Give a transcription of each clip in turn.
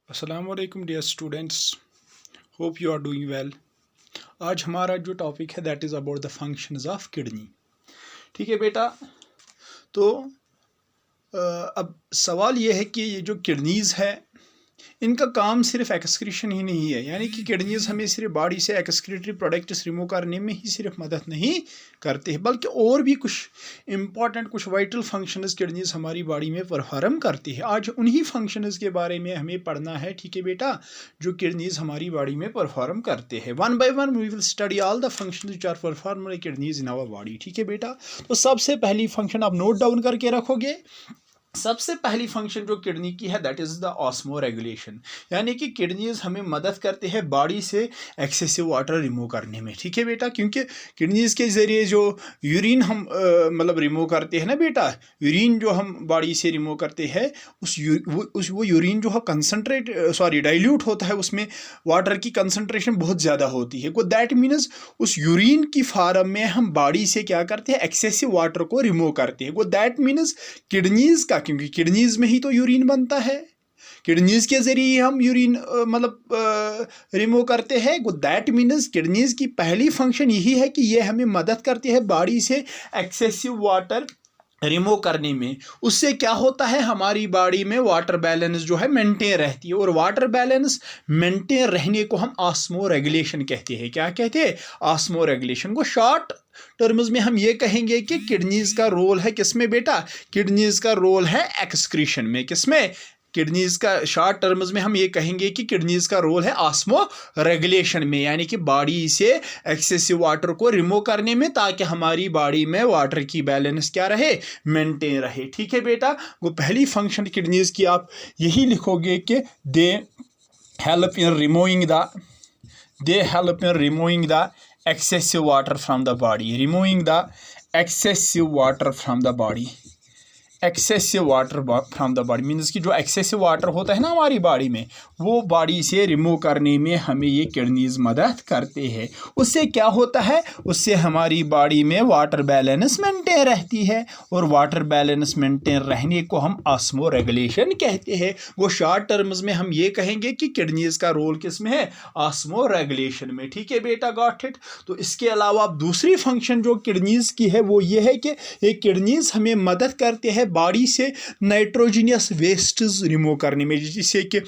अस्सलाम वालेकुम dear students, hope you are doing well. आज हमारा जो टॉपिक है that is about the functions of kidney. ठीक है बेटा, तो अब सवाल ये है कि ये जो किडनीज़ है इनका काम सिर्फ एक्सक्रीशन ही नहीं है, यानी कि किडनीज़ हमें सिर्फ बॉडी से एक्सक्रीटरी प्रोडक्ट्स रिमूव करने में ही सिर्फ मदद नहीं करते हैं, बल्कि और भी कुछ इंपॉर्टेंट कुछ वाइटल फंक्शंस किडनीज़ हमारी बॉडी में परफॉर्म करती है। आज उन्हीं फंक्शंस के बारे में हमें पढ़ना है, ठीक है बेटा, जो किडनीज़ हमारी बॉडी में परफॉर्म करते हैं। One by one we will study all the functions which are perform by kidneys in our body. ठीक है बेटा, तो सबसे पहली फंक्शन आप नोट डाउन करके रखोगे। सबसे पहली फंक्शन जो किडनी की है that is the osmo regulation, यानी कि किडनीज हमें मदद करते हैं बॉडी से एक्सेसिव वाटर रिमूव करने में। ठीक है बेटा, क्योंकि किडनीज के ज़रिए जो यूरिन हम मतलब रिमूव करते हैं ना बेटा, यूरिन जो हम बॉडी से रिमूव करते हैं वो यूरिन जो है कंसनट्रेट डाइल्यूट होता है, उसमें वाटर की कंसनट्रेशन बहुत ज़्यादा होती है। दैट मीन्स उस यूरिन की फॉर्म में हम बॉडी से क्या करते हैं, एक्सेसिव वाटर को रिमूव करते हैं। दैट मीन्स किडनीज का, क्योंकि किडनीज में ही तो यूरिन बनता है, किडनीज के जरिए हम यूरिन रिमूव करते हैं। दैट मीन्स किडनीज की पहली फंक्शन यही है कि ये हमें मदद करती है बॉडी से एक्सेसिव वाटर रिमूव करने में। उससे क्या होता है, हमारी बॉडी में वाटर बैलेंस जो है मेंटेन रहती है, और वाटर बैलेंस मेंटेन रहने को हम ऑस्मो रेगुलेशन कहते हैं। क्या कहते हैं? ऑस्मो रेगुलेशन को शॉर्ट टर्म्स में हम ये कहेंगे कि किडनीज का रोल है किसमें बेटा, किडनीज का रोल है एक्सक्रीशन में। किसमें? किडनीज का शॉर्ट टर्म्स में हम ये कहेंगे कि किडनीज का रोल है ऑस्मो रेगुलेशन में, यानी कि बॉडी से एक्सेसिव वाटर को रिमूव करने में, ताकि हमारी बॉडी में वाटर की बैलेंस क्या रहे, मेंटेन रहे। ठीक है बेटा, वो पहली फंक्शन किडनीज की आप यही लिखोगे कि दे help in removing the excessive water from the body, removing the excessive water from the body। Excessive water from the body means कि जो एक्सेसिव वाटर होता है ना हमारी बॉडी में, वो बॉडी से रिमूव करने में हमें ये किडनीज मदद करते हैं। उससे क्या होता है, उससे हमारी बॉडी में वाटर बैलेंस मेंटेन रहती है, और वाटर बैलेंस मेंटेन रहने को हम ऑस्मो रेगुलेशन कहते हैं। वो शॉर्ट टर्म्स में हम ये कहेंगे कि किडनीज का रोल किस में है, ऑस्मो रेगुलेशन में। ठीक है बेटा, गॉट इट। तो इसके अलावा दूसरी फंक्शन जो किडनीज की है वो ये है कि ये किडनीज हमें मदद करते हैं बॉडी से नाइट्रोजनियस वेस्ट्स रिमूव करने में, जिससे कि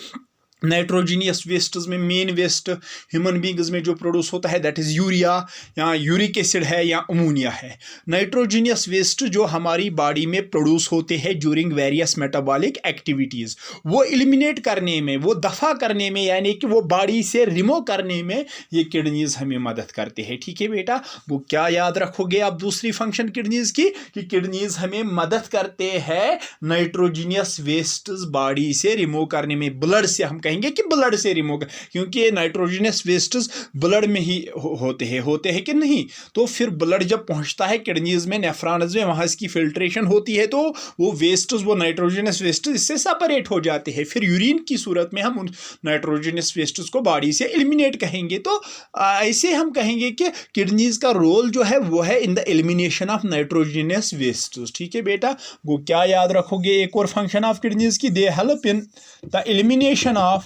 नाइट्रोजीनियस वेस्ट्स में मेन वेस्ट ह्यूमन बींग्स में जो प्रोड्यूस होता है दैट इज़ यूरिया, या यूरिक एसिड है, या अमोनिया है। नाइट्रोजीनियस वेस्ट जो हमारी बॉडी में प्रोड्यूस होते हैं ड्यूरिंग वेरियस मेटाबॉलिक एक्टिविटीज़, वो एलिमिनेट करने में, वो दफ़ा करने में, यानी कि वो बॉडी से रिमूव करने में ये किडनीज हमें मदद करते हैं। ठीक है बेटा, वो क्या याद रखोगे आप दूसरी फंक्शन किडनीज की, कि किडनीज हमें मदद करते हैं नाइट्रोजीनियस वेस्ट्स बॉडी से रिमूव करने में। ब्लड से हम कहेंगे कि ब्लड से रिमूव, क्योंकि नाइट्रोजनस वेस्ट्स ब्लड में ही होते हैं कि नहीं। तो फिर ब्लड जब पहुंचता है किडनीज में, नेफ्रॉन्स में, वहां इसकी फिल्ट्रेशन होती है, तो वो वेस्ट्स, वो नाइट्रोजनस वेस्ट्स इससे सेपरेट हो जाते हैं। फिर यूरिन की सूरत में हम उन नाइट्रोजनस वेस्ट्स को बॉडी से एलिमिनेट कहेंगे। तो ऐसे हम कहेंगे कि किडनीज का रोल जो है वो है in the elimination of nitrogenous wastes. ठीक है बेटा, वो क्या याद रखोगे, एक और फंक्शन ऑफ किडनीज की, दे help in the elimination of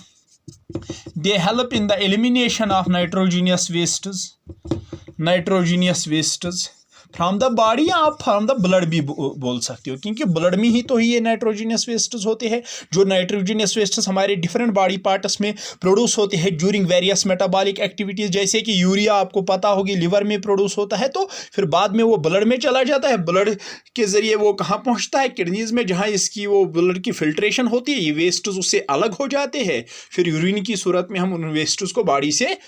nitrogenous wastes from the body, या आप फ्रॉम द ब्लड भी बोल सकते हो, क्योंकि ब्लड में ही तो ये नाइट्रोजीनियस वेस्ट्स होते हैं। जो नाइट्रोजीनियस वेस्ट्स हमारे डिफरेंट बॉडी पार्ट्स में प्रोड्यूस होते हैं ड्यूरिंग वेरियस मेटाबॉलिक एक्टिविटीज़, जैसे कि यूरिया आपको पता होगी लिवर में प्रोड्यूस होता है, तो फिर बाद में वो ब्लड में चला जाता है। ब्लड के ज़रिए वो कहाँ पहुँचता है, किडनीज में, जहाँ इसकी वो ब्लड की फिल्ट्रेशन होती है, ये वेस्ट्स उससे अलग हो जाते हैं। फिर यूरिन की सूरत में हम उन वेस्ट्स को बॉडी से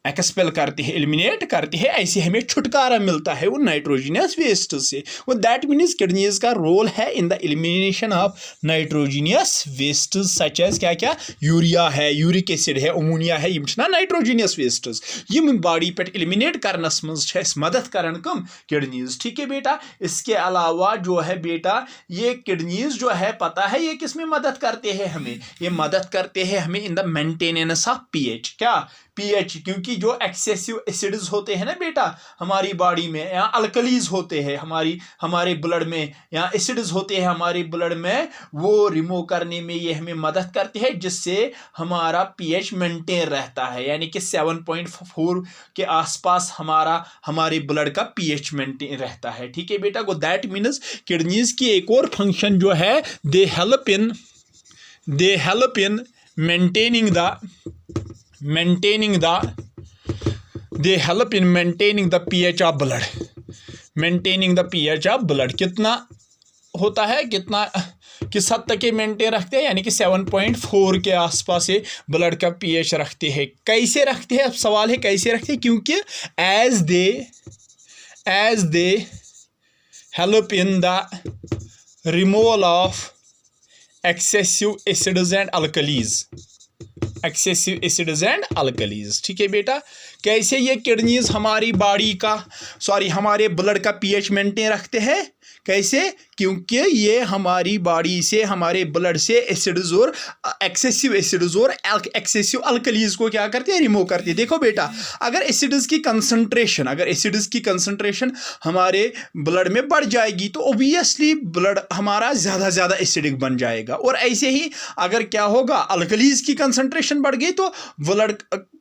एक्सपेल करते हैं, एलिमिनेट करते हैं। ऐसे हमें छुटकारा मिलता है उन नाइट्रोजीनियस वेस्ट से। वो दैट मीन्स किडनीज का रोल है in the elimination of nitrogenous waste, such as क्या क्या, यूरिया है, यूरिक एसिड है, अमोनिया है, यम ना नाइट्रोजीनियस वेस्ट्स, यम बॉडी पे एलिमिनेट करनस मज मदद करन कम किडनीज। ठीक है बेटा, इसके अलावा जो है बेटा, ये किडनीज जो है पता है ये किस में मदद करते हैं हमें, ये मदद करते हैं हमें in the maintenance of pH. क्या? पीएच, क्योंकि क्योंकि जो एक्सेसिव एसिड्स होते हैं ना बेटा हमारी बॉडी में, या अल्कलीज होते हैं हमारे ब्लड में, या एसिड्स होते हैं हमारे ब्लड में, वो रिमूव करने में ये हमें मदद करते हैं, जिससे हमारा पीएच मेंटेन रहता है, यानी कि 7.4 के आसपास हमारे ब्लड का पीएच मेंटेन रहता है। ठीक है बेटा, को दैट मीन्स किडनीज की एक और फंक्शन जो है, दे help in maintaining the pH of blood, maintaining the pH of blood। कितना होता है, कितना किस हद तक ये मेंटेन रखते हैं, यानी कि 7.4 के आसपास ये ब्लड का पीएच रखते हैं। कैसे रखते हैं, अब सवाल है कैसे रखते हैं, क्योंकि as they help in the removal of excessive acids and alkalis। ठीक है बेटा, कैसे ये किडनीज हमारी बॉडी का हमारे ब्लड का पीएच मेंटेन रखते हैं, कैसे, क्योंकि ये हमारी बॉडी से, हमारे ब्लड से एसिड्स और एक्सेसिव एसिड्स और एक्सेसिव अल्कलीज को क्या करते हैं, रिमूव करते हैं। देखो बेटा, अगर एसिड्स की कंसंट्रेशन हमारे ब्लड में बढ़ जाएगी तो ओबियसली ब्लड हमारा ज़्यादा एसिडिक बन जाएगा, और ऐसे ही अगर क्या होगा, अल्कलीज की कंसंट्रेशन बढ़ गई तो ब्लड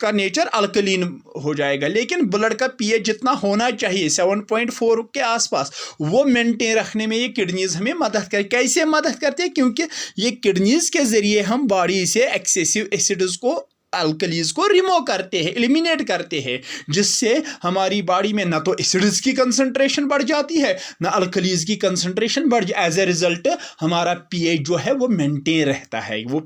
का नेचर अल्कलीन हो जाएगा। लेकिन ब्लड का पीएच जितना होना चाहिए 7.4 के आसपास, वो मेंटेन रखने में ये किडनीज हमें मदद कर, कैसे मदद करते हैं, क्योंकि ये किडनीज के जरिए हम बॉडी से एक्सेसिव एसिड्स को, अल्कलीज को रिमूव करते हैं, एलिमिनेट करते हैं, जिससे हमारी बॉडी में ना तो एसिड्स की कंसंट्रेशन बढ़ जाती है, ना अल्कलीज की कंसंट्रेशन बढ़ जाए। एज ए रिजल्ट हमारा पीएच जो है वो मेंटेन रहता है, वो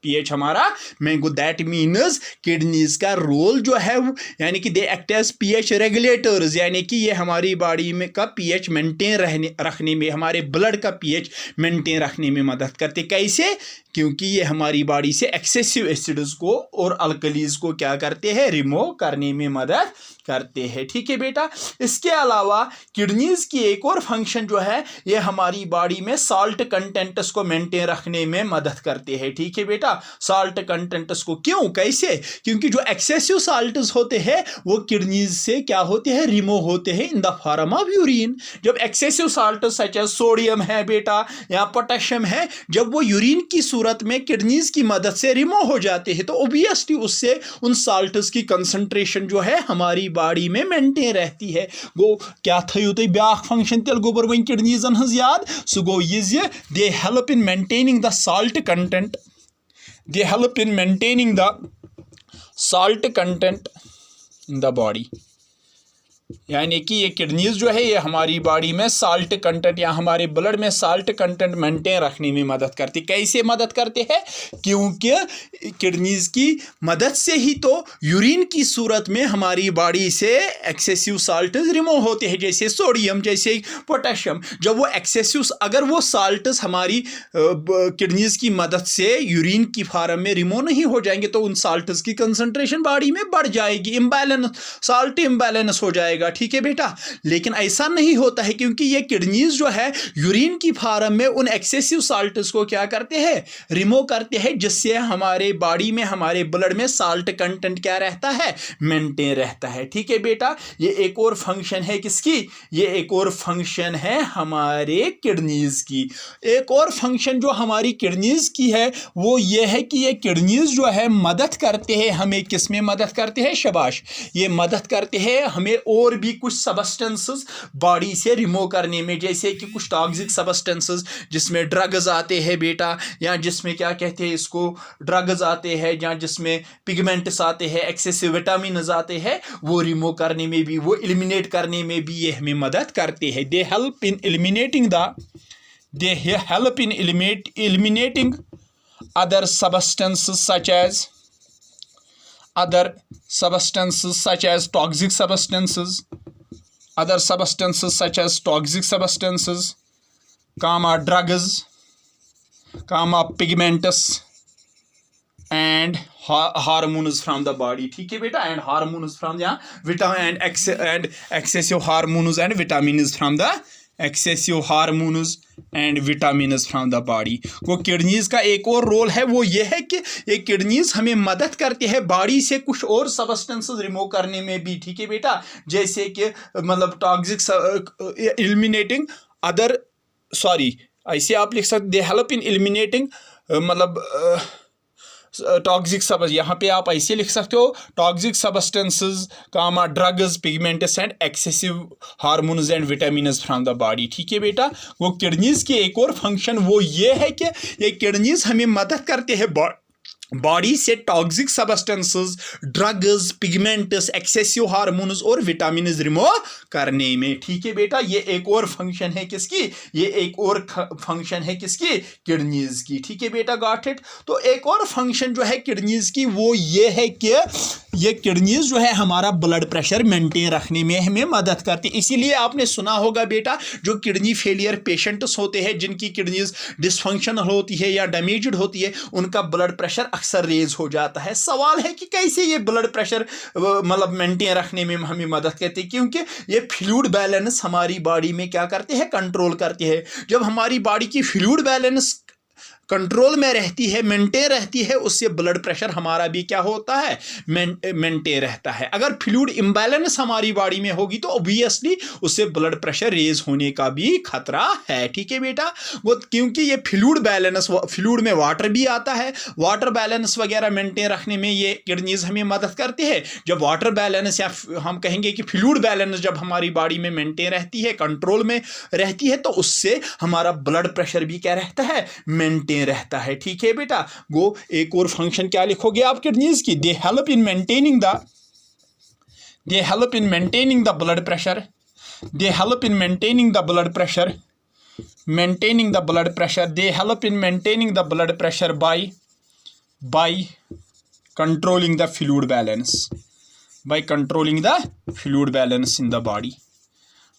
पीएच हमारा मैंगो। दैट मीन्स किडनीज का रोल जो है, यानी कि they act as pH regulators, यानी कि ये हमारी बॉडी में का पीएच मेंटेन रखने में, हमारे ब्लड का पीएच मेंटेन रखने में मदद करते। कैसे, क्योंकि ये हमारी बॉडी से एक्सेसिव एसिड्स को और अल्कलीज को क्या करते हैं, रिमूव करने में मदद करते हैं। ठीक है बेटा, इसके अलावा किडनीज की एक और फंक्शन जो है, ये हमारी बॉडी में साल्ट कंटेंट्स को मेंटेन रखने में मदद करते हैं। ठीक है बेटा, साल्ट कंटेंट्स को, क्यों, कैसे, क्योंकि जो एक्सेसिव साल्ट्स होते हैं वो किडनीज से क्या होते हैं, रिमूव होते हैं in the form of urine. जब excessive salt such as sodium है बेटा या पोटेशियम है, जब वो यूरिन की सूरत में किडनीज की मदद से रिमूव हो जाते हैं तो ओबियसली उससे उन साल्ट्स की कंसंट्रेशन जो है हमारी बॉडी में मेंटेन रहती है। गो क्या थयु तुम ब्याख फंक्शन तेल गोबर वन किडनीजन हज याद, सह गो यह दे help in maintaining the salt content, they help in maintaining the salt content in the body. यानी कि ये किडनीज जो है ये हमारी बॉडी में साल्ट कंटेंट या हमारे ब्लड में साल्ट कंटेंट मेंटेन रखने में मदद करती। कैसे मदद करते हैं, क्योंकि किडनीज की मदद से ही तो यूरिन की सूरत में हमारी बॉडी से एक्सेसिव साल्ट रिमूव होते हैं, जैसे सोडियम, जैसे पोटेशियम। जब वो एक्सेसिव, अगर वो साल्ट्स हमारी किडनीज की मदद से यूरिन की फॉर्म में रिमूव नहीं हो जाएंगे तो उन साल्ट्स की कंसंट्रेशन बॉडी में बढ़ जाएगी, इम्बैलेंस, साल्ट इम्बैलेंस हो जाएगा। ठीक है बेटा, लेकिन ऐसा नहीं होता है, क्योंकि ये किडनीज जो है यूरिन की फॉर्म में उन एक्सेसिव साल्ट्स को क्या करते हैं, रिमूव करते हैं, जिससे हमारे बॉडी में, हमारे ब्लड में साल्ट कंटेंट क्या रहता है, मेंटेन रहता है। ठीक है बेटा, ये एक और फंक्शन है किसकी, ये एक और फंक्शन है हमारे किडनीज की। एक और फंक्शन जो हमारी किडनीज की है वो ये है कि ये किडनीज जो है मदद करते हैं हमें, किस में मदद करते हैं, शाबाश, ये मदद करते हैं हमें और भी कुछ सबस्टेंसेस बॉडी से रिमूव करने में, जैसे कि कुछ टॉक्सिक सबस्टेंसेस जिसमें ड्रग्स आते हैं बेटा, या जिसमें क्या कहते हैं इसको, ड्रग्स आते हैं, या जिसमें पिगमेंट्स आते हैं, एक्सेसिव विटामिन आते हैं, वो रिमूव करने में भी, वो एलिमिनेट करने में भी ये हमें मदद करते हैं। दे help in eliminating eliminating other substances such as toxic substances, drugs, pigments and hormones from the body. ठीक है बेटा, and hormones from the vitamin and excessive hormones and vitamins from the excessive hormones and vitamins from the body. वो kidneys का एक और role है, वो ये है कि ये किडनीज हमें मदद करती है बॉडी से कुछ और सबस्टेंसेस रिमूव करने में भी, ठीक है बेटा, जैसे कि मतलब टॉक्सिक एलिमिनेटिंग अदर ऐसे आप लिख सकते, दे हेल्प इन एलिमिनेटिंग मतलब टॉक्सिक सब, यहाँ पे आप ऐसे लिख सकते हो toxic substances comma drugs pigments and excessive hormones and vitamins from the body, ठीक है बेटा। वो किडनीज की एक और फंक्शन वो ये है कि ये किडनीज हमें मदद करते हैं बॉडी से toxic substances, drugs, pigments, excessive hormones और विटामिन्स रिमूव करने में, ठीक है बेटा। ये एक और फंक्शन है किसकी, ये एक और फंक्शन है किसकी, किडनीज की, ठीक है बेटा, गॉट इट। तो एक और फंक्शन जो है किडनीज की वो ये है कि ये किडनीज जो है हमारा ब्लड प्रेशर मेंटेन रखने में हमें मदद करती है। इसीलिए आपने सुना होगा बेटा, जो किडनी फेलियर पेशेंट्स होते हैं, जिनकी किडनीज डिसफंक्शनल होती है या डैमेज्ड होती है, उनका ब्लड प्रेशर अक्सर रेज हो जाता है। सवाल है कि कैसे ये ब्लड प्रेशर मतलब मेंटेन रखने में हमें मदद करती है, क्योंकि ये फ्लूइड बैलेंस हमारी बॉडी में क्या करते हैं, कंट्रोल करते हैं। जब हमारी बॉडी की फ्लूइड बैलेंस कंट्रोल में रहती है, मेंटेन रहती है, उससे ब्लड प्रेशर हमारा भी क्या होता है, मेंटेन रहता है। अगर फ्लूइड इम्बैलेंस हमारी बॉडी में होगी तो ऑब्वियसली उससे ब्लड प्रेशर रेज होने का भी खतरा है, ठीक है बेटा। वो क्योंकि ये फ्लूइड बैलेंस, फ्लूइड में वाटर भी आता है, वाटर बैलेंस वगैरह मेंटेन रखने में ये किडनीज हमें मदद करती है। जब वाटर बैलेंस या हम कहेंगे कि फ्लूइड बैलेंस जब हमारी बॉडी में मेंटेन रहती है, कंट्रोल में रहती है, तो उससे हमारा ब्लड प्रेशर भी क्या रहता है, मेंटेन रहता है, ठीक है बेटा। वो एक और फंक्शन क्या लिखोगे आप किडनीज की, दे help in maintaining the blood pressure, they help in maintaining the blood pressure, they help in maintaining the blood pressure by controlling the fluid balance, in the body,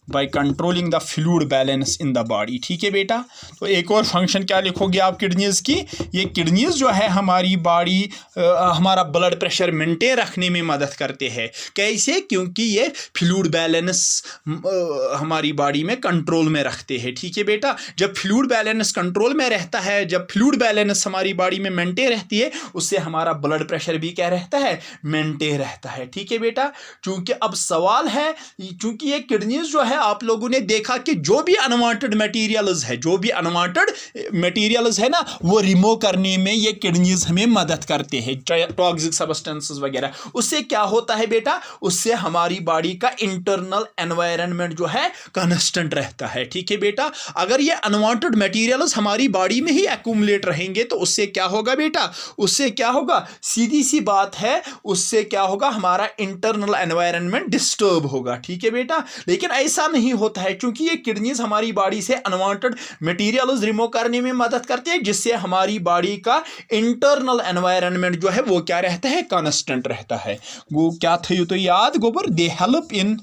by controlling the fluid balance in the body, ठीक है बेटा। तो एक और function क्या लिखोगे आप kidneys की, ये किडनीज जो है हमारी बॉडी हमारा ब्लड प्रेशर मेंटेन रखने में मदद करते हैं। कैसे, क्योंकि ये फ्लूइड बैलेंस हमारी बॉडी में कंट्रोल में रखते हैं, ठीक है बेटा। जब फ्लूइड बैलेंस कंट्रोल में रहता है, जब फ्लूइड बैलेंस हमारी बॉडी में मेंटेन रहती है, उससे हमारा ब्लड प्रेशर भी क्या रहता है, मेंटेन रहता है, ठीक है बेटा। चूंकि अब सवाल है, चूंकि ये किडनीज जो है आप लोगों ने देखा कि जो भी अनवांटेड मटेरियल्स है ना, वो रिमूव करने में ये किडनीज हमें मदद करते हैं, टॉक्सिक सब्सटेंसेस वगैरह। उससे क्या होता है बेटा, उससे हमारी बॉडी का इंटरनल एनवायरनमेंट जो है कांस्टेंट रहता है, ठीक है बेटा। अगर ये अनवांटेड मटेरियल्स हमारी बॉडी में ही एक्यूमुलेट रहेंगे तो उससे क्या होगा बेटा, उससे क्या होगा, सीधी सी बात है, उससे क्या होगा, हमारा इंटरनल एनवायरनमेंट डिस्टर्ब होगा, ठीक है बेटा। लेकिन ऐसा नहीं होता है, क्योंकि ये किडनीज हमारी बॉडी से अनवांटेड मटेरियल्स रिमूव करने में मदद करते हैं, जिससे हमारी बॉडी का इंटरनल एनवायरनमेंट जो है वो क्या रहता है, कांस्टेंट रहता है। वो क्या थी तो याद गोबर, दे हेल्प इन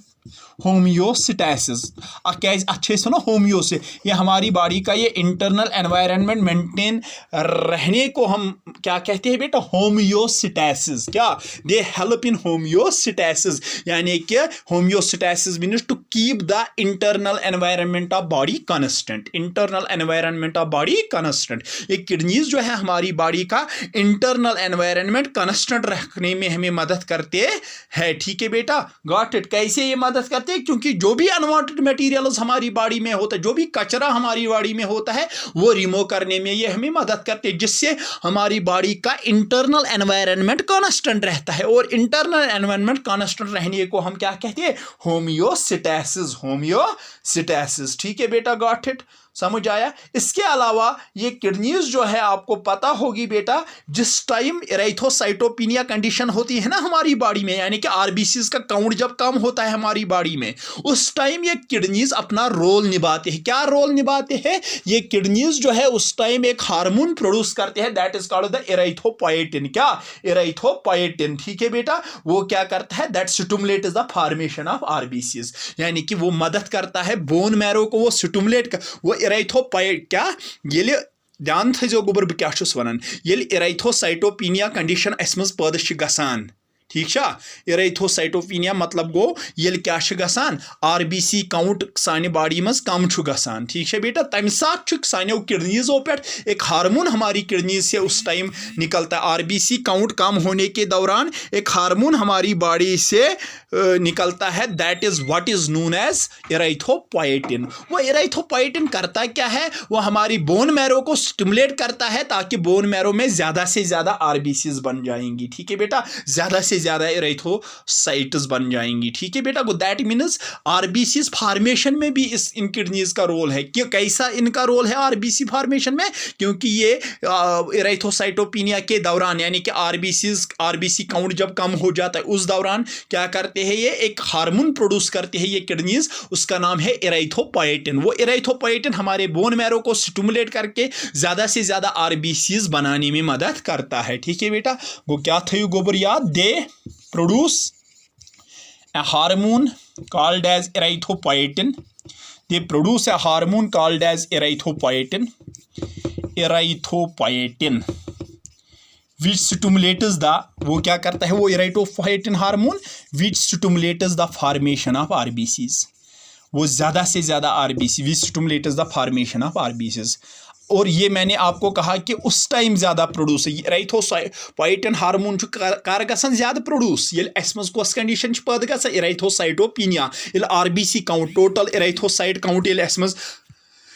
होम्योस्टैसिस, अच्छे होम्योसे, ये हमारी बॉडी का ये इंटरनल एनवायरनमेंट मेंटेन रहने को हम क्या कहते हैं बेटा, होम्योस्टैसिस। क्या, दे हेल्प इन होम्योस्टैसिस, यानी कि homeostasis means to keep the internal environment of body constant, ये किडनीज जो है हमारी बॉडी का इंटरनल एनवायरनमेंट कांस्टेंट रखने में हमें मदद करते हैं, ठीक है बेटा, गॉट इट। कैसे ये मदद करते हैं, क्योंकि जो भी अनवांटेड मटेरियल्स हमारी बॉडी में होता है, जो भी कचरा हमारी बॉडी में होता है, वो रिमूव करने में ये हमें मदद करते हैं, जिससे हमारी बॉडी का इंटरनल एनवायरनमेंट कांस्टेंट रहता है। और इंटरनल एनवायरनमेंट कांस्टेंट रहने को हम क्या कहते हैं, होम्योस्टैसिस, ठीक है बेटा, गॉट इट, समझ आया। इसके अलावा ये किडनीज जो है आपको पता होगी बेटा, जिस टाइम एरिथ्रोसाइटोपिनिया कंडीशन होती है ना हमारी बॉडी में, यानी कि आरबीसीज का काउंट जब कम होता है हमारी बॉडी में, उस टाइम ये किडनीज अपना रोल निभाते हैं। क्या रोल निभाते हैं, ये किडनीज जो है उस टाइम एक हार्मोन प्रोड्यूस करते हैं, that is called the erythropoietin. क्या, एरिथ्रोपोएटिन, ठीक है बेटा। वो क्या करता है, that stimulates the formation of RBCs, यानी कि वो मदद करता है बोन मैरो को, वो स्टिमुलेट, वो एरिथ्रोपोएटिन क्या, ये ध्यान थो गोबर बह क्या वनान, ये एरिथ्रोसाइटोपिनिया कंडीशन अस मज पैदा गसान, ठीक छा इरेथ्रोसाइटोपेनिया मतलब गो ये क्या गसान RBC काउंट साने बॉडी मज कम गसान ठीक है बेटा तम साथ सानो किडनीजों पे एक हार्मोन हमारी किडनीज से उस टाइम निकलता है RBC काउंट कम होने के दौरान एक हार्मोन हमारी बॉडी से निकलता है that is what is known as erythropoietin. वो इरेथ्रोपोएटिन करता क्या है वो हमारी बोन मैरो को स्टिमुलेट करता है ताकि बोन मैरो में ज़्यादा से ज़्यादा RBCs बन जाएंगी ठीक है बेटा ज़्यादा से ज़्यादा इरेथ्रोसाइट्स बन जाएंगी ठीक है बेटा। दैट मीन्स RBCs फॉर्मेशन में भी इस इन किडनीज का रोल है। क्यों कैसा इनका रोल है RBC फॉर्मेशन में क्योंकि ये इरेथ्रोसाइटोपेनिया के दौरान यानी कि RBC काउंट जब कम हो जाता है उस दौरान क्या करते हैं ये एक हार्मोन प्रोड्यूस करते हैं ये किडनीज उसका नाम है इरेथ्रोपोएटिन। वो इरेथ्रोपोएटिन हमारे बोन मैरो को स्टिमुलेट करके ज़्यादा से ज़्यादा RBCs बनाने में मदद करता है ठीक है बेटा। वो क्या थी गोबर याद they produce a hormone called as erythropoietin. They produce a hormone called as erythropoietin which stimulates the वो क्या करता है वो erythropoietin hormone which stimulates the formation of RBCs। वो ज़्यादा से ज़्यादा RBC which stimulates the formation of RBCs। और ये मैंने आपको कहा कि उस टाइम ज़्यादा प्रोड्यूस इरेथ्रोपोएटिन हार्मोन कर गसन ज़्यादा प्रोड्यूस ये कस कंडीशन पैदा गसान इरेथ्रोसाइटोपेनिया RBC count total erythrocyte count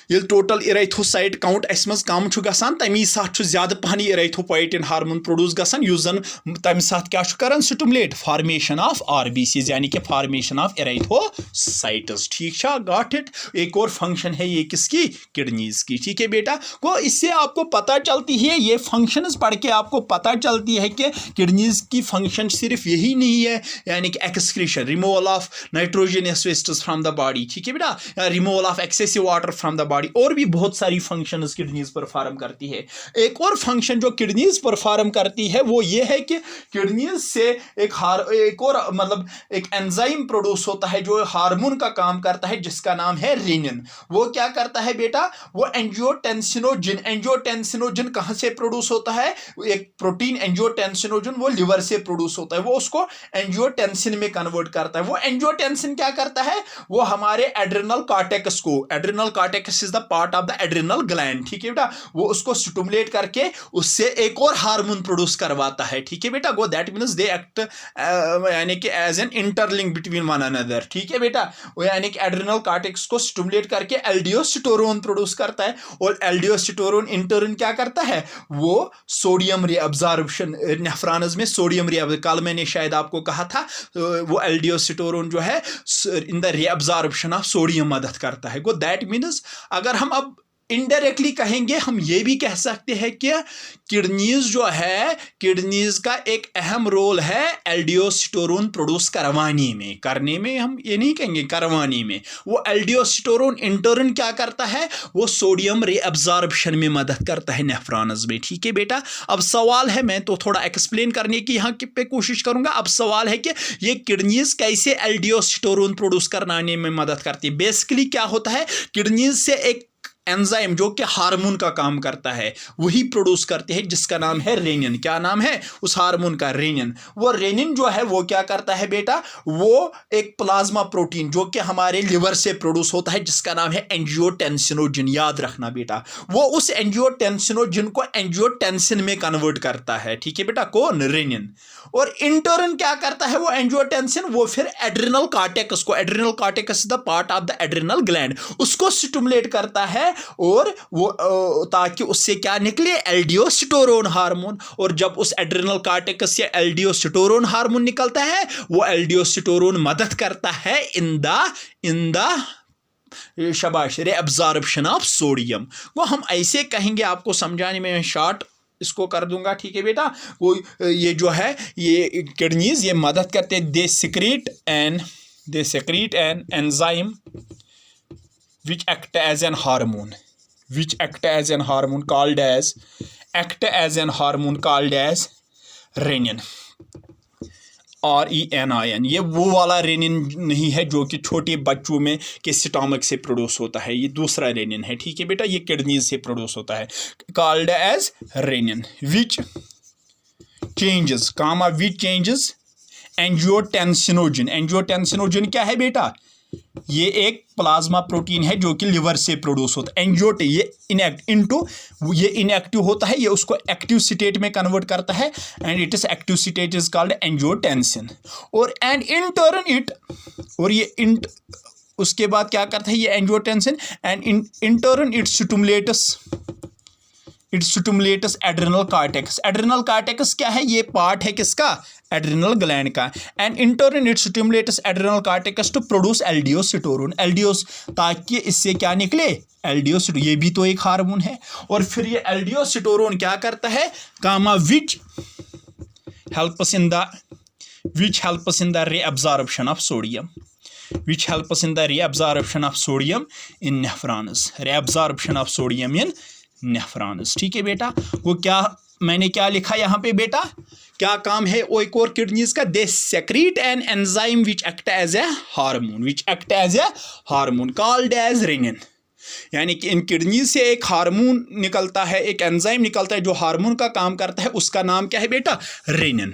ये टोटल इरेथ्रोसाइट काउंट मज कम गसान तमी साथ ज़्यादा पहन इरेथ्रोपोएटिन हार्मोन प्रोड्यूस गसान युस जन तम साथ क्या करन स्टिमुलेट फॉर्मेशन ऑफ RBCs यानी कि फॉर्मेशन ऑफ इरेथ्रोसाइट्स ठीक है गॉट इट। एक और फंक्शन है ये किसकी किडनीज की ठीक है बेटा। को इससे आपको पता चलती है ये फंक्शंस पढ़ के आपको पता चलती है कि किडनीज की फंक्शन सिर्फ यही नहीं है यानी कि excretion removal of nitrogenous wastes from the body ठीक है बेटा removal of excessive water from the body और भी बहुत सारी फंक्शंस किडनीज परफॉर्म करती है। एक और फंक्शन जो किडनीज परफॉर्म करती है वो ये है कि किडनीज से एक और मतलब एक एंजाइम प्रोड्यूस होता है जो हार्मोन का काम करता है जिसका नाम है रेनिन। वो क्या करता है बेटा वो एंजियोटेंसिनोजिन कहां से प्रोड्यूस होता है एक प्रोटीन एंजियोटेंसिनोजिन वो लिवर से प्रोड्यूस होता है वो उसको एंजियोटेंसिन में कन्वर्ट करता है। वो एंजियोटेंसिन क्या करता है वो हमारे एड्रिनल कॉर्टेक्स को adrenal cortex is the part of the adrenal gland ठीक है बेटा वो उसको स्टिमुलेट करके उससे एक और हार्मोन प्रोड्यूस करवाता है ठीक है बेटा। Go that means they act यानी कि as an interlink between one another ठीक है बेटा। वो यानी कि एड्रिनल कॉर्टेक्स को स्टिमुलेट करके एल्डियोस्टेरोन प्रोड्यूस करता है और एल्डियोस्टेरोन इंटर्न क्या करता है वो सोडियम रीअब्जॉर्प्शन नेफ्रॉन्स में सोडियम कल मैंने शायद आपको कहा था वो एल्डियोस्टेरोन जो है in the reabsorption of sodium मदद करता है। गो दैट मींस अगर हम अब इनडायरेक्टली कहेंगे हम ये भी कह सकते हैं कि किडनीज जो है किडनीज का एक अहम रोल है एल्डियोस्टेरोन प्रोड्यूस करवाने में करने में हम ये नहीं कहेंगे करवाने में। वो एल्डियोस्टेरोन इंटर्न क्या करता है वो सोडियम रीअब्जॉर्प्शन में मदद करता है नेफ्रॉन्स में ठीक है बेटा। अब सवाल है मैं तो थोड़ा एक्सप्लेन करने की यहाँ पे कोशिश करूँगा। अब सवाल है कि ये किडनीज कैसे एल्डियोस्टेरोन प्रोड्यूस कराने में मदद करती है। बेसिकली क्या होता है किडनीज से एक एंजाइम जो कि हार्मोन का काम करता है वही प्रोड्यूस करते हैं जिसका नाम है रेनिन। क्या नाम है उस हार्मोन का रेनिन। वो रेनिन जो है वो क्या करता है बेटा वो एक प्लाज्मा प्रोटीन जो कि हमारे लिवर से प्रोड्यूस होता है जिसका नाम है एंजियोटेंसिनोजिन। याद रखना बेटा वो उस एंजियोटेंसिनोजिन को एंजियोटेंसिन में कन्वर्ट करता है ठीक है बेटा कौन रेनिन। और इंटर्न क्या करता है वो एंजियोटेंसिन वो फिर एड्रिनल कॉर्टेक्स को adrenal cortex the part of the adrenal gland उसको स्टिमुलेट करता है और वो ताकि उससे क्या निकले एल्डियोस्टेरोन हार्मोन। और जब उस एड्रिनल कॉर्टेक्स से एल्डियोस्टेरोन हार्मोन निकलता है वो एल्डियोस्टेरोन मदद करता है इन द शाबाश रीअब्जॉर्प्शन ऑफ सोडियम। वो हम ऐसे कहेंगे आपको समझाने में शॉर्ट इसको कर दूंगा ठीक है बेटा। वो ये जो है ये किडनीज ये मदद करते हैं they secrete an enzyme which act as an hormone called as renin RENIN। ये वो वाला रेनिन नहीं है जो कि छोटे बच्चों में के स्टमक से प्रोड्यूस होता है ये दूसरा रेनिन है ठीक है बेटा। ये किडनीज से प्रोड्यूस होता है called as renin which changes angiotensinogen. Angiotensinogen क्या है बेटा? ये एक प्लाज्मा प्रोटीन है जो कि लिवर से प्रोड्यूस होता है। ये इनएक्टिव होता है, ये उसको एक्टिव स्टेट में कन्वर्ट करता है and it is active state is called angiotensin. और एंड इन टर्न इट, और ये उसके बाद क्या करता है ये angiotensin, and in turn it stimulates adrenal cortex. Adrenal cortex क्या है? ये पार्ट है किसका? एड्रिनल ग्लैंड का। And in turn it stimulates adrenal cortex to produce aldosterone. ताकि इससे क्या निकले? एल्डियोस्टेरोन। ये भी तो एक हार्मोन है। और फिर ये एल्डियोस्टेरोन क्या करता है? Comma which helps in the reabsorption of sodium, which helps in the reabsorption of sodium in nephrons, reabsorption of sodium in nephrons। ठीक है बेटा, वो क्या मैंने क्या लिखा यहाँ पे बेटा? क्या काम है वो एक और किडनीज का? They secrete an enzyme which act as a hormone called as renin. यानी कि इन किडनी से एक हार्मोन निकलता है, एक एंजाइम निकलता है जो हार्मोन का काम करता है, उसका नाम क्या है बेटा? रेनिन।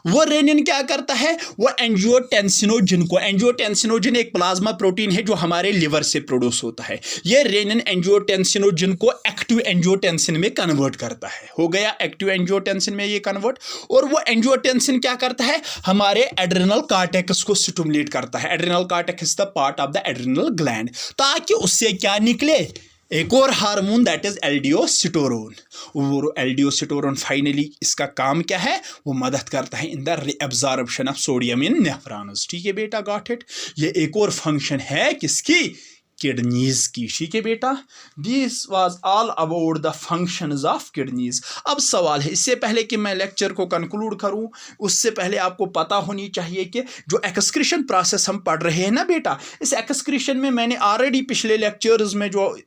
वो रेनिन क्या करता है? वो एंजियोटेंसिनोजन एक प्लाज्मा प्रोटीन है जो हमारे लिवर से प्रोड्यूस होता है। ये रेनिन एंजियोटेंसिनोजन को एक्टिव एंजियोटेंसिन में कन्वर्ट करता है। हो गया एक्टिव एंजियोटेंसिन में ये कन्वर्ट। और वो एंजियोटेंसिन क्या करता है? हमारे एड्रिनल कॉर्टेक्स को स्टिमुलेट करता है। Adrenal cortex is the part of the adrenal gland, ताकि उससे क्या निकले? एक और हार्मोन दैट इज एल्डियोस्टेरोन। और एल्डियोस्टेरोन फाइनली इसका काम क्या है? वो मदद करता है in the reabsorption of sodium in nephrons. ठीक है बेटा, गॉट इट। ये एक और फंक्शन है किसकी? किडनीज की। ठीक है बेटा, this was all about the functions of kidneys. अब सवाल है, इससे पहले कि मैं लेक्चर को कंक्लूड करूं, उससे पहले आपको पता होनी चाहिए कि जो एक्सक्रीशन प्रोसेस हम पढ़ रहे हैं ना बेटा, इस एक्सक्रीशन में मैंने ऑलरेडी पिछले लेक्चर्स में जो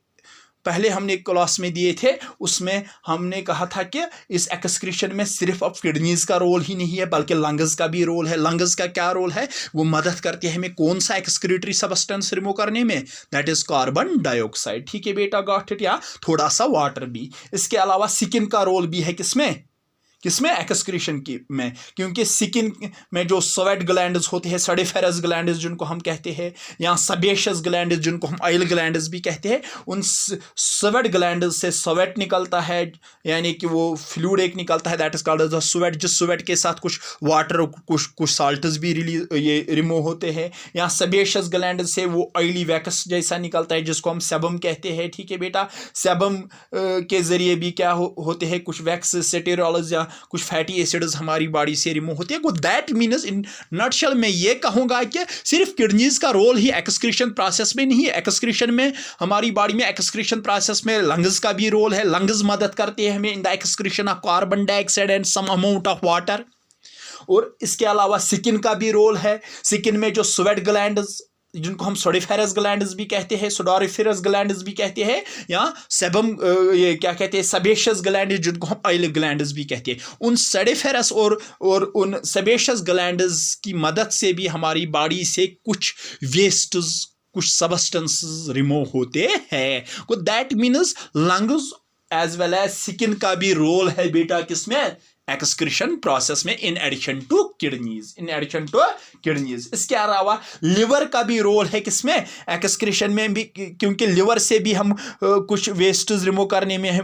पहले हमने क्लास में दिए थे उसमें हमने कहा था कि इस एक्सक्रीशन में सिर्फ अब किडनीज का रोल ही नहीं है बल्कि लंग्स का भी रोल है। लंग्स का क्या रोल है? वो मदद करते हैं हमें कौन सा एक्सक्रीटरी सबस्टेंस रिमूव करने में? That is carbon dioxide. ठीक है बेटा, गॉट इट। या थोड़ा सा वाटर भी। इसके अलावा स्किन का रोल भी है किसमें? एक्सक्रीशन की में, क्योंकि स्किन में जो स्वेट ग्लैंड्स होते हैं, सडिफेरस ग्लैंड्स जिनको हम कहते हैं, या सबेशियस ग्लैंड्स जिनको हम ऑयल ग्लैंड्स भी कहते हैं, उन स्वेट ग्लैंड्स से स्वेट निकलता है, यानी कि वो फ्लूइड एक निकलता है that is called the sweat. जिस स्वेट के साथ कुछ वाटर कुछ साल्ट्स भी रिमूव होते हैं। या सबेशियस ग्लैंड से वो ऑयली वैक्स जैसा निकलता है जिसको हम सेबम कहते हैं। ठीक है बेटा, सेबम के जरिए भी क्या होते हैं? कुछ वैक्स सेटेरोल्स या कुछ फैटी एसिड्स हमारी बॉडी से रिमूव होते हैं। दैट मीन्स इन नटशेल मैं ये कहूंगा कि सिर्फ किडनीज का रोल ही एक्सक्रीशन प्रोसेस में नहीं है। एक्सक्रीशन में हमारी बॉडी में एक्सक्रीशन प्रोसेस में लंग्स का भी रोल है। लंग्स मदद करते हैं हमें in the excretion of carbon dioxide and some amount of water. और इसके अलावा स्किन का भी रोल है। स्किन में जो स्वेट ग्लैंड्स जिनको हम सोडिफेरस ग्लैंड्स भी कहते हैं, सोडोरिफेरस ग्लैंड्स भी कहते हैं, या सेबम ये क्या कहते हैं, सबेशियस ग्लैंड जिनको हम ऑयल ग्लैंड्स भी कहते हैं, उन सोडिफेरस और उन सबेशियस ग्लैंड्स की मदद से भी हमारी बॉडी से कुछ वेस्ट्स, कुछ सबस्टेंसेस रिमूव होते हैं। तो that means lungs as well as skin का भी रोल है बेटा किसमें? एक्सक्रीशन प्रोसेस में, इन एडिशन टू किडनीज। इसके अलावा लिवर का भी रोल है किसमें? एक्सक्रीशन में भी, क्योंकि लिवर से भी हम कुछ वेस्ट्स रिमूव करने में,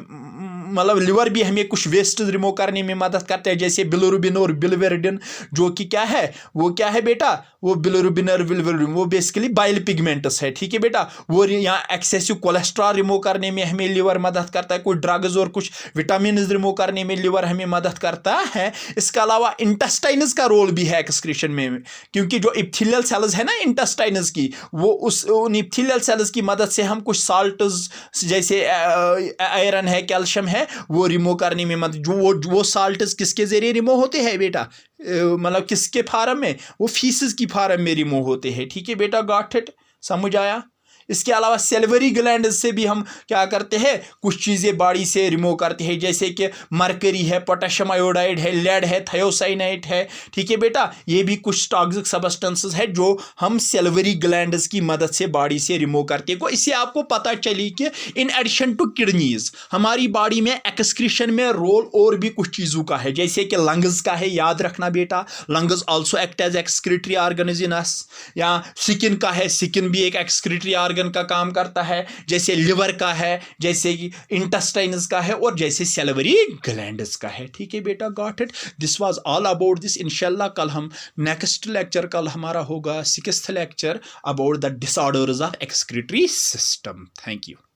मतलब लिवर भी हमें कुछ वेस्ट रिमूव करने में मदद करता है, जैसे बिलिरुबिन और बिलिरुबिन, जो कि क्या है? वो क्या है बेटा? वो बिलिरुबिन और बिलिरुबिन वो बेसिकली बाइल पिगमेंट्स है। ठीक है बेटा, वो यहाँ एक्सेसिव कोलेस्ट्रॉल रिमूव करने में हमें लिवर मदद करता है। कुछ ड्रग्स और कुछ विटामिन रिमूव करने में लिवर हमें मदद करता है। इसके अलावा इंटेस्टाइन्स का रोल भी है एक्सक्रीशन में, क्योंकि जो इप्थिलियल सेल्स है ना इंटेस्टाइन्स की, वो उन इप्थिलियल सेल्स की मदद से हम कुछ साल्ट्स जैसे आयरन है, कैल्शियम है, वो रिमूव करने में मदद। वो साल्ट्स किसके जरिए रिमूव होते हैं बेटा? मतलब किसके फार्म में? वो फीसेस की फार्म में रिमूव होते हैं। ठीक है बेटा, गॉट इट, समझ आया? इसके अलावा सेल्वरी ग्लैंड से भी हम क्या करते हैं, कुछ चीज़ें बॉडी से रिमूव करते हैं, जैसे कि मरकरी है, पोटेशियम आयोडाइड है, लेड है, थायोसाइनाइट है। ठीक है बेटा, ये भी कुछ टॉक्सिक सब्सटेंसेस है जो हम सेल्वरी ग्लैंड्स की मदद से बॉडी से रिमूव करते हैं। इससे आपको पता चली कि इन एडिशन टू किडनीज हमारी बॉडी में एक्सक्रीशन में रोल और भी कुछ चीज़ों का है, जैसे कि लंग्स का है, याद रखना बेटा, lungs also act as excretory organ in us. या स्किन का है, स्किन भी एक एक्सक्रीटरी ऑर्गन का काम करता है, जैसे लिवर का है, जैसे कि इंटेस्टाइन्स का है, और जैसे सेल्वरी ग्लैंड्स का है। ठीक है बेटा, got it. This was all about this. इंशाल्लाह कल हम नेक्स्ट लेक्चर, कल हमारा होगा 6th lecture about the disorders of excretory system. Thank you.